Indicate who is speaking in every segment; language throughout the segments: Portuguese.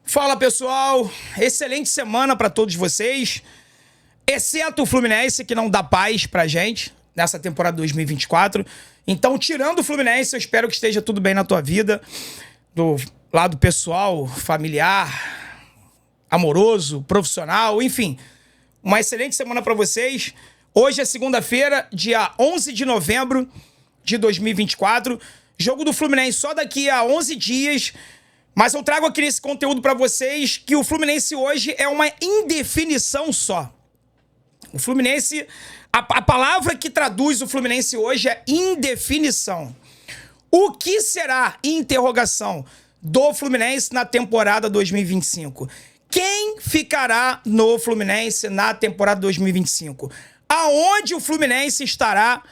Speaker 1: Fala, pessoal, excelente semana para todos vocês, exceto o Fluminense, que não dá paz pra gente nessa temporada 2024. Então, tirando o Fluminense, eu espero que esteja tudo bem na tua vida, do lado pessoal, familiar, amoroso, profissional, enfim. Uma excelente semana para vocês. Hoje é segunda-feira, dia 11 de novembro de 2024. Jogo do Fluminense só daqui a 11 dias. Mas eu trago aqui nesse conteúdo para vocês que o Fluminense hoje é uma indefinição só. O Fluminense, a palavra que traduz o Fluminense hoje é indefinição. O que será, interrogação, do Fluminense na temporada 2025? Quem ficará no Fluminense na temporada 2025? Aonde o Fluminense estará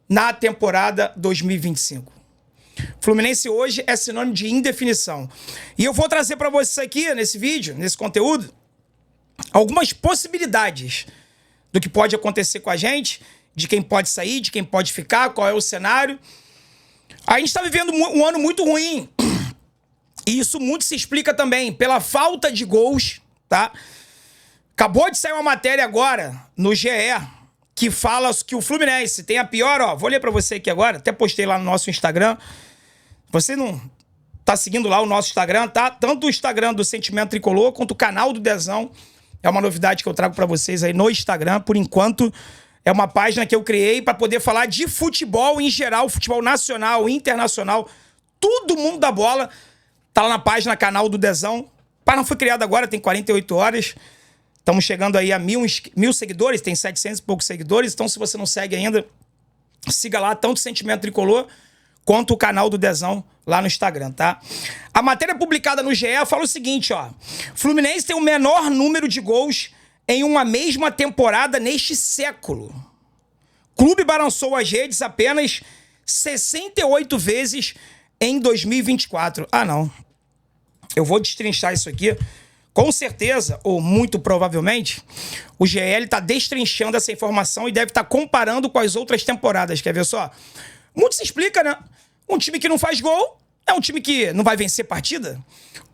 Speaker 1: na temporada 2025? Fluminense hoje é sinônimo de indefinição. E eu vou trazer para vocês aqui, nesse vídeo, nesse conteúdo, algumas possibilidades do que pode acontecer com a gente, de quem pode sair, de quem pode ficar, qual é o cenário. A gente está vivendo um ano muito ruim. E isso muito se explica também pela falta de gols, tá? Acabou de sair uma matéria agora no GE que fala que o Fluminense tem a pior, ó, vou ler para você aqui agora, até postei lá no nosso Instagram. Você não tá seguindo lá o nosso Instagram, tá? Tanto o Instagram do Sentimento Tricolor quanto o canal do Dezão. É uma novidade que eu trago pra vocês aí no Instagram. Por enquanto, é uma página que eu criei pra poder falar de futebol em geral, futebol nacional, internacional. Todo mundo da bola tá lá na página, canal do Dezão. A página foi criada agora, tem 48 horas. Estamos chegando aí a 1.000 seguidores, tem 700 e poucos seguidores. Então, se você não segue ainda, siga lá, tanto o Sentimento Tricolor quanto o canal do Dezão lá no Instagram, tá? A matéria publicada no GE fala o seguinte, ó. Fluminense tem o menor número de gols em uma mesma temporada neste século. Clube balançou as redes apenas 68 vezes em 2024. Ah, não. Eu vou destrinchar isso aqui. Com certeza, ou muito provavelmente, o GL tá destrinchando essa informação e deve estar comparando com as outras temporadas. Quer ver só? Muito se explica, né? Um time que não faz gol é um time que não vai vencer partida.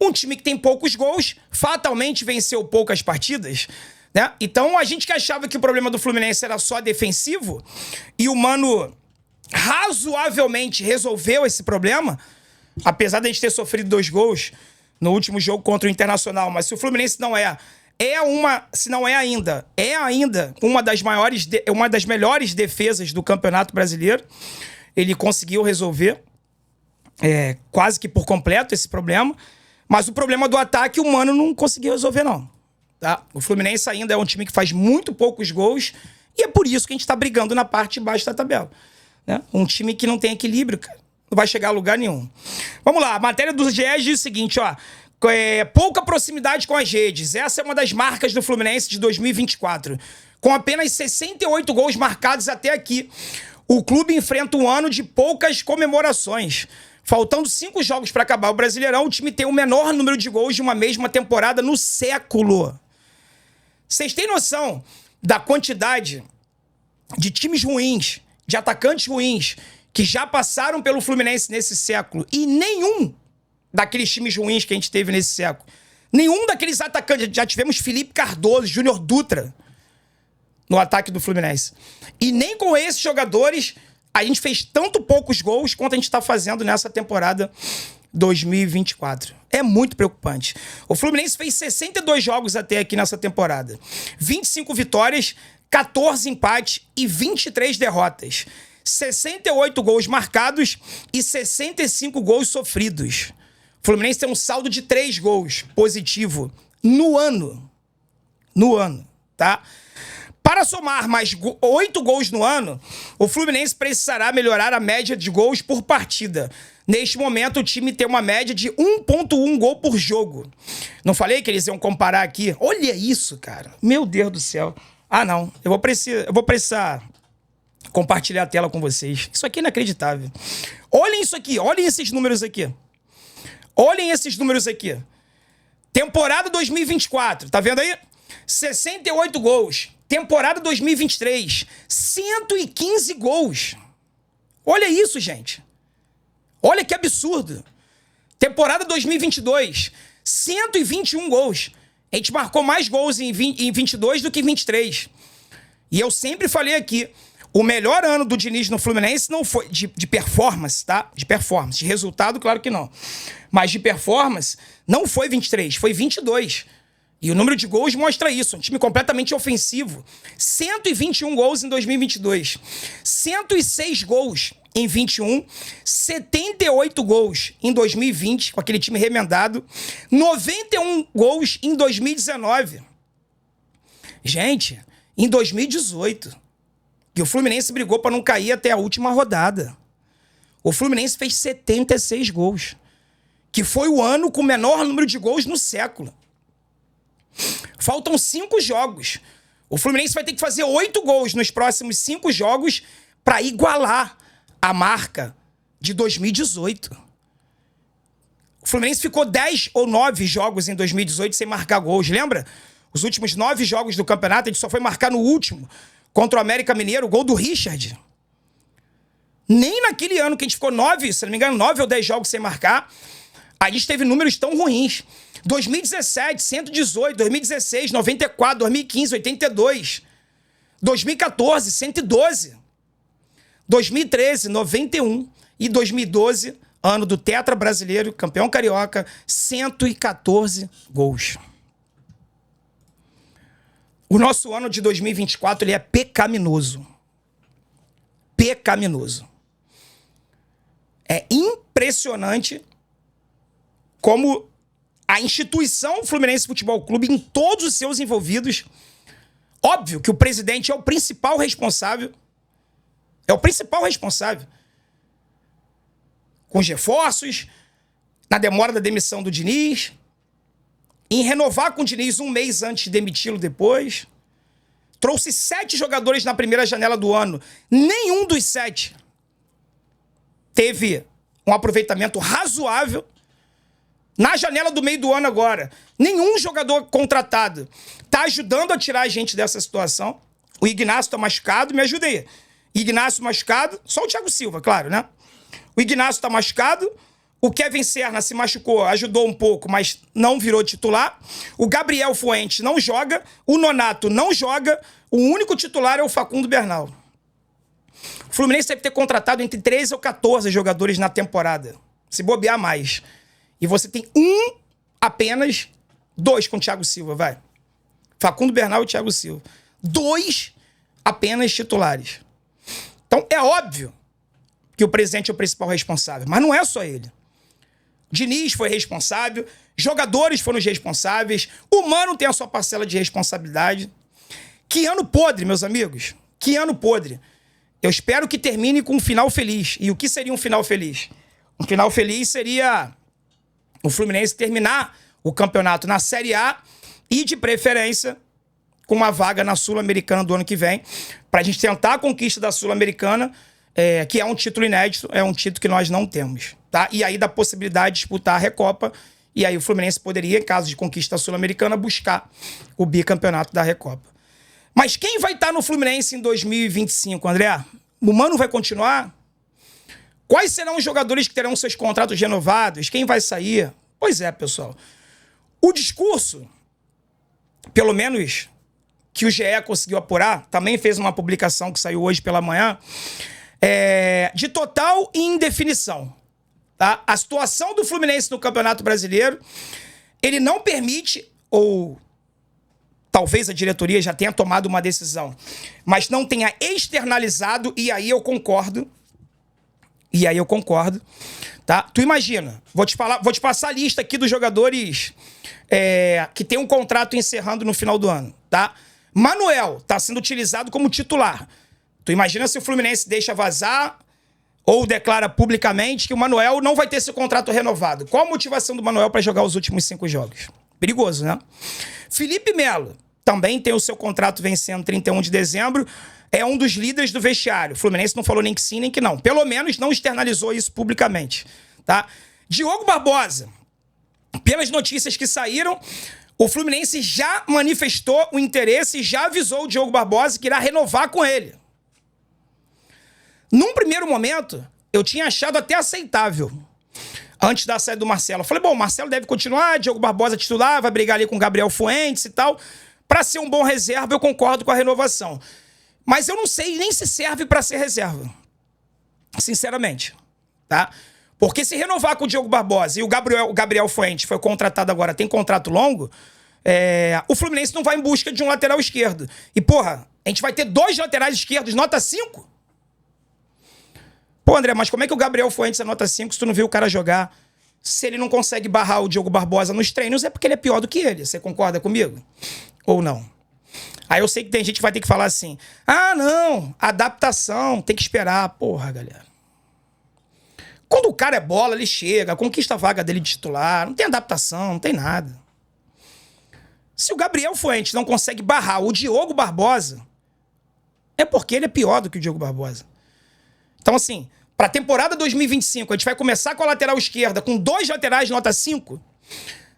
Speaker 1: Um time que tem poucos gols fatalmente venceu poucas partidas, né? Então a gente que achava que o problema do Fluminense era só defensivo e o Mano razoavelmente resolveu esse problema, apesar de a gente ter sofrido 2 gols no último jogo contra o Internacional. Mas se o Fluminense não se não é ainda uma das melhores defesas do Campeonato Brasileiro. Ele conseguiu resolver quase que por completo esse problema. Mas o problema do ataque, o Mano não conseguiu resolver, não. Tá? O Fluminense ainda é um time que faz muito poucos gols. E é por isso que a gente tá brigando na parte de baixo da tabela. Né? Um time que não tem equilíbrio, cara, não vai chegar a lugar nenhum. Vamos lá, a matéria do GE diz o seguinte, ó. Pouca proximidade com as redes. Essa é uma das marcas do Fluminense de 2024. Com apenas 68 gols marcados até aqui. O clube enfrenta um ano de poucas comemorações. Faltando 5 jogos para acabar o Brasileirão, o time tem o menor número de gols de uma mesma temporada no século. Vocês têm noção da quantidade de times ruins, de atacantes ruins, que já passaram pelo Fluminense nesse século? E nenhum daqueles times ruins que a gente teve nesse século, nenhum daqueles atacantes, já tivemos Felipe Cardoso, Júnior Dutra no ataque do Fluminense. E nem com esses jogadores a gente fez tanto poucos gols quanto a gente está fazendo nessa temporada 2024. É muito preocupante. O Fluminense fez 62 jogos até aqui nessa temporada. 25 vitórias, 14 empates e 23 derrotas. 68 gols marcados e 65 gols sofridos. O Fluminense tem um saldo de 3 gols positivo no ano. No ano, tá? Para somar mais 8 gols no ano, o Fluminense precisará melhorar a média de gols por partida. Neste momento, o time tem uma média de 1,1 gol por jogo. Não falei que eles iam comparar aqui? Olha isso, cara. Meu Deus do céu. Ah, não. Eu vou precisar compartilhar a tela com vocês. Isso aqui é inacreditável. Olhem isso aqui. Olhem esses números aqui. Olhem esses números aqui. Temporada 2024. Tá vendo aí? 68 gols. Temporada 2023, 115 gols. Olha isso, gente. Olha que absurdo. Temporada 2022, 121 gols. A gente marcou mais gols em 22 do que em 23. E eu sempre falei aqui, o melhor ano do Diniz no Fluminense não foi de performance, tá? De performance. De resultado, claro que não. Mas de performance, não foi 23, foi 22. E o número de gols mostra isso. Um time completamente ofensivo. 121 gols em 2022. 106 gols em 21. 78 gols em 2020, com aquele time remendado. 91 gols em 2019. Gente, em 2018, que o Fluminense brigou para não cair até a última rodada. O Fluminense fez 76 gols. Que foi o ano com o menor número de gols no século. Faltam 5 jogos. O Fluminense vai ter que fazer 8 gols nos próximos 5 jogos para igualar a marca de 2018. O Fluminense ficou 10 ou 9 jogos em 2018 sem marcar gols, lembra? Os últimos 9 jogos do campeonato, a gente só foi marcar no último, contra o América Mineiro, o gol do Richard. Nem naquele ano que a gente ficou 9, se não me engano, 9 ou 10 jogos sem marcar, a gente teve números tão ruins. 2017, 118. 2016, 94. 2015, 82. 2014, 112. 2013, 91. E 2012, ano do Tetra Brasileiro, campeão carioca, 114 gols. O nosso ano de 2024 ele é pecaminoso. Pecaminoso. É impressionante como a instituição Fluminense Futebol Clube, em todos os seus envolvidos, óbvio que o presidente é o principal responsável. É o principal responsável. Com os reforços, na demora da demissão do Diniz, em renovar com o Diniz um mês antes de demiti-lo depois. Trouxe 7 jogadores na primeira janela do ano. Nenhum dos 7 teve um aproveitamento razoável. Na janela do meio do ano agora, nenhum jogador contratado tá ajudando a tirar a gente dessa situação. O Ignacio tá machucado, me ajuda aí. Ignacio machucado, só o Thiago Silva, claro, né? O Ignacio tá machucado, o Kevin Serna se machucou, ajudou um pouco, mas não virou titular. O Gabriel Fuentes não joga, o Nonato não joga, o único titular é o Facundo Bernal. O Fluminense deve ter contratado entre 13 ou 14 jogadores na temporada, se bobear mais. E você tem apenas 2 com o Thiago Silva, vai. Facundo Bernal e Thiago Silva. 2 apenas titulares. Então, é óbvio que o presidente é o principal responsável, mas não é só ele. Diniz foi responsável, jogadores foram os responsáveis, o Mano tem a sua parcela de responsabilidade. Que ano podre, meus amigos. Que ano podre. Eu espero que termine com um final feliz. E o que seria um final feliz? Um final feliz seria o Fluminense terminar o campeonato na Série A e, de preferência, com uma vaga na Sul-Americana do ano que vem, para a gente tentar a conquista da Sul-Americana, que é um título inédito, é um título que nós não temos. Tá? E aí dá possibilidade de disputar a Recopa, e aí o Fluminense poderia, em caso de conquista da Sul-Americana, buscar o bicampeonato da Recopa. Mas quem vai estar no Fluminense em 2025, André? O Mano vai continuar? Quais serão os jogadores que terão seus contratos renovados? Quem vai sair? Pois é, pessoal. O discurso, pelo menos que o GE conseguiu apurar, também fez uma publicação que saiu hoje pela manhã, de total indefinição. Tá? A situação do Fluminense no Campeonato Brasileiro, ele não permite, ou talvez a diretoria já tenha tomado uma decisão, mas não tenha externalizado, e aí eu concordo, tá? Tu imagina, vou te passar a lista aqui dos jogadores que tem um contrato encerrando no final do ano, tá? Manuel tá sendo utilizado como titular. Tu imagina se o Fluminense deixa vazar ou declara publicamente que o Manuel não vai ter esse contrato renovado. Qual a motivação do Manuel para jogar os últimos 5 jogos? Perigoso, né? Felipe Melo também tem o seu contrato vencendo 31 de dezembro. É um dos líderes do vestiário. O Fluminense não falou nem que sim, nem que não. Pelo menos não externalizou isso publicamente. Tá? Diogo Barbosa, pelas notícias que saíram, o Fluminense já manifestou o interesse e já avisou o Diogo Barbosa que irá renovar com ele. Num primeiro momento, eu tinha achado até aceitável. antes da saída do Marcelo. Eu falei, bom, o Marcelo deve continuar, Diogo Barbosa titular, vai brigar ali com o Gabriel Fuentes e tal. Pra ser um bom reserva, eu concordo com a renovação. Mas eu não sei nem se serve pra ser reserva. Sinceramente, tá? Porque se renovar com o Diogo Barbosa e o Gabriel Fuentes foi contratado agora, tem contrato longo, o Fluminense não vai em busca de um lateral esquerdo. E, porra, a gente vai ter 2 laterais esquerdos, nota 5? Pô, André, mas como é que o Gabriel Fuentes é nota 5 se tu não viu o cara jogar? Se ele não consegue barrar o Diogo Barbosa nos treinos, é porque ele é pior do que ele. Você concorda comigo? Ou não? Aí eu sei que tem gente que vai ter que falar assim, ah, não, adaptação, tem que esperar. Porra, galera. Quando o cara é bola, ele chega, conquista a vaga dele de titular, não tem adaptação, não tem nada. Se o Gabriel Fuentes não consegue barrar o Diogo Barbosa, é porque ele é pior do que o Diogo Barbosa. Então, assim, para a temporada 2025, a gente vai começar com a lateral esquerda, com 2 laterais nota 5.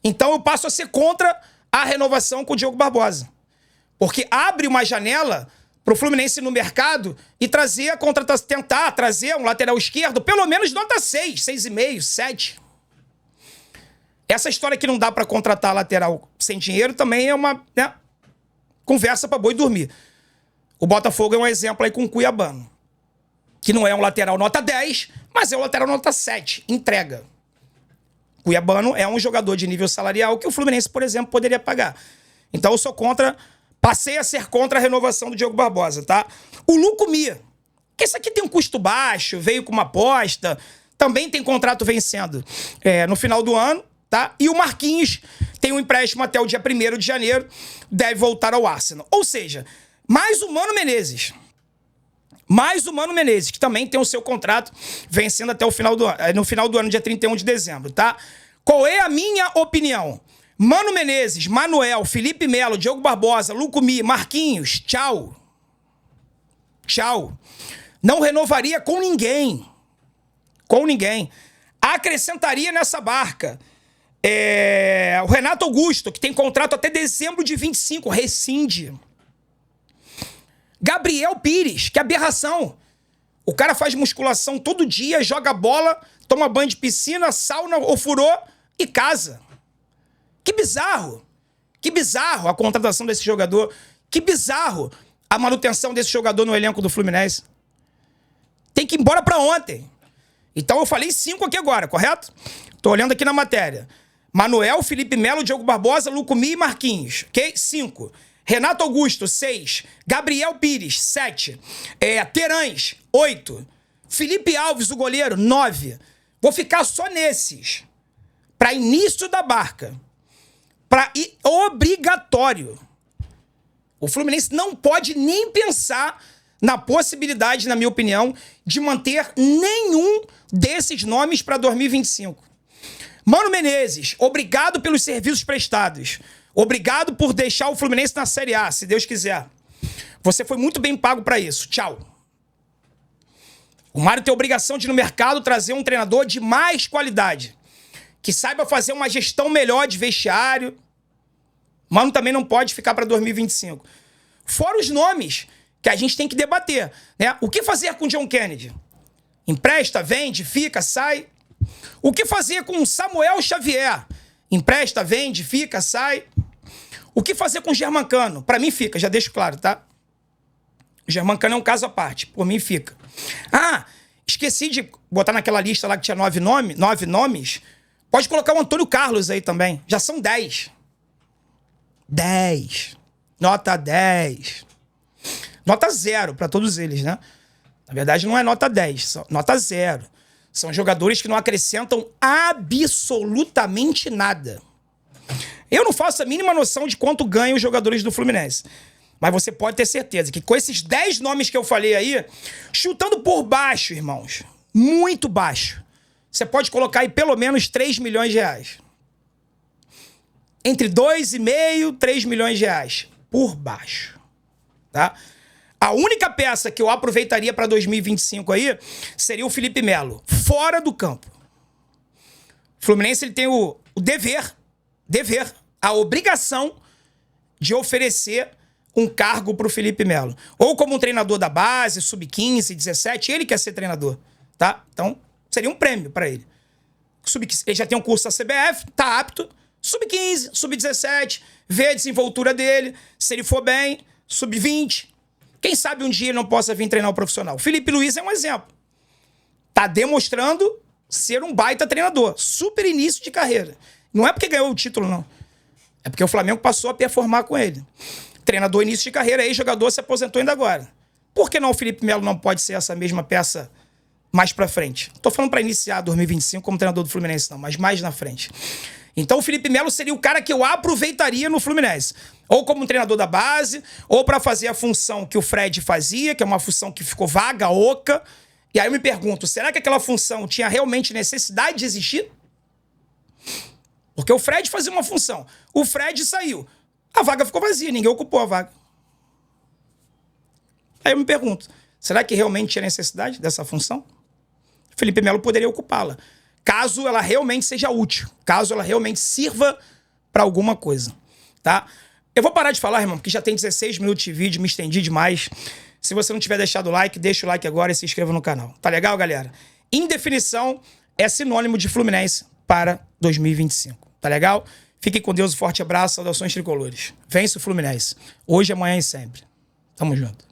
Speaker 1: Então eu passo a ser contra a renovação com o Diogo Barbosa. Porque abre uma janela pro Fluminense no mercado e trazer a contratação, tentar trazer um lateral esquerdo, pelo menos nota 6, 6,5, 7. Essa história que não dá para contratar lateral sem dinheiro também é uma, né, conversa para boi dormir. O Botafogo é um exemplo aí com o Cuiabano, que não é um lateral nota 10, mas é um lateral nota 7. Entrega. Cuiabano é um jogador de nível salarial que o Fluminense, por exemplo, poderia pagar. Então eu sou contra, passei a ser contra a renovação do Diogo Barbosa, tá? O Lucumia, que esse aqui tem um custo baixo, veio com uma aposta, também tem contrato vencendo no final do ano, tá? E o Marquinhos tem um empréstimo até o dia 1º de janeiro, deve voltar ao Arsenal. Ou seja, mais o Mano Menezes. Mais o Mano Menezes, que também tem o seu contrato vencendo até o final do ano, no final do ano, dia 31 de dezembro, tá? Qual é a minha opinião? Mano Menezes, Manuel, Felipe Melo, Diogo Barbosa, Lucumi, Marquinhos, tchau. Tchau. Não renovaria com ninguém. Com ninguém. Acrescentaria nessa barca o Renato Augusto, que tem contrato até dezembro de 25, rescinde. Gabriel Pires, que aberração. O cara faz musculação todo dia, joga bola, toma banho de piscina, sauna, ofurô e casa. Que bizarro. Que bizarro a contratação desse jogador. Que bizarro a manutenção desse jogador no elenco do Fluminense. Tem que ir embora pra ontem. Então eu falei 5 aqui agora, correto? Tô olhando aqui na matéria. Manuel, Felipe Melo, Diogo Barbosa, Lucumi e Marquinhos. Ok? 5. Renato Augusto, 6. Gabriel Pires, 7. Terãs, 8. Felipe Alves, o goleiro, 9. Vou ficar só nesses. Para início da barca. Para ir obrigatório. O Fluminense não pode nem pensar na possibilidade, na minha opinião, de manter nenhum desses nomes para 2025. Mano Menezes, obrigado pelos serviços prestados. Obrigado por deixar o Fluminense na Série A, se Deus quiser. Você foi muito bem pago para isso. Tchau. O Mário tem a obrigação de, no mercado, trazer um treinador de mais qualidade. Que saiba fazer uma gestão melhor de vestiário. Mano também não pode ficar para 2025. Fora os nomes que a gente tem que debater, né? O que fazer com o John Kennedy? Empresta, vende, fica, sai. O que fazer com Samuel Xavier? Empresta, vende, fica, sai. O que fazer com o Germancano? Pra mim fica, já deixo claro, tá? O Germancano é um caso à parte. Por mim fica. Ah, esqueci de botar naquela lista lá que tinha 9 nomes. Pode colocar o Antônio Carlos aí também. Já são 10. 10. Nota 10. Nota 0 pra todos eles, né? Na verdade não é nota 10, nota 0. São jogadores que não acrescentam absolutamente nada. Eu não faço a mínima noção de quanto ganham os jogadores do Fluminense. Mas você pode ter certeza que com esses 10 nomes que eu falei aí, chutando por baixo, irmãos, muito baixo, você pode colocar aí pelo menos 3 milhões de reais. Entre 2,5 e 3 milhões de reais. Por baixo. Tá? A única peça que eu aproveitaria para 2025 aí seria o Felipe Melo, fora do campo. O Fluminense ele tem o dever, a obrigação de oferecer um cargo para o Felipe Melo. Ou como um treinador da base, sub-15, 17, ele quer ser treinador, tá? Então, seria um prêmio para ele. Ele já tem um curso da CBF, tá apto. Sub-15, sub-17, vê a desenvoltura dele. Se ele for bem, sub-20. Quem sabe um dia ele não possa vir treinar o profissional. Felipe Luiz é um exemplo. Tá demonstrando ser um baita treinador. Super início de carreira. Não é porque ganhou o título, não. É porque o Flamengo passou a performar com ele. Treinador início de carreira, aí jogador se aposentou ainda agora. Por que não o Felipe Melo não pode ser essa mesma peça mais pra frente? Tô falando pra iniciar 2025 como treinador do Fluminense, não, mas mais na frente. Então o Felipe Melo seria o cara que eu aproveitaria no Fluminense. Ou como treinador da base, ou pra fazer a função que o Fred fazia, que é uma função que ficou vaga, oca. E aí eu me pergunto, será que aquela função tinha realmente necessidade de existir? Porque o Fred fazia uma função. O Fred saiu. A vaga ficou vazia, ninguém ocupou a vaga. Aí eu me pergunto, será que realmente tinha necessidade dessa função? Felipe Melo poderia ocupá-la, caso ela realmente seja útil, caso ela realmente sirva para alguma coisa, tá? Eu vou parar de falar, irmão, porque já tem 16 minutos de vídeo, me estendi demais. Se você não tiver deixado o like, deixa o like agora e se inscreva no canal. Tá legal, galera? Indefinição é sinônimo de Fluminense para 2025. Tá legal? Fiquem com Deus, um forte abraço, saudações tricolores. Vence o Fluminense. Hoje, amanhã e sempre. Tamo junto.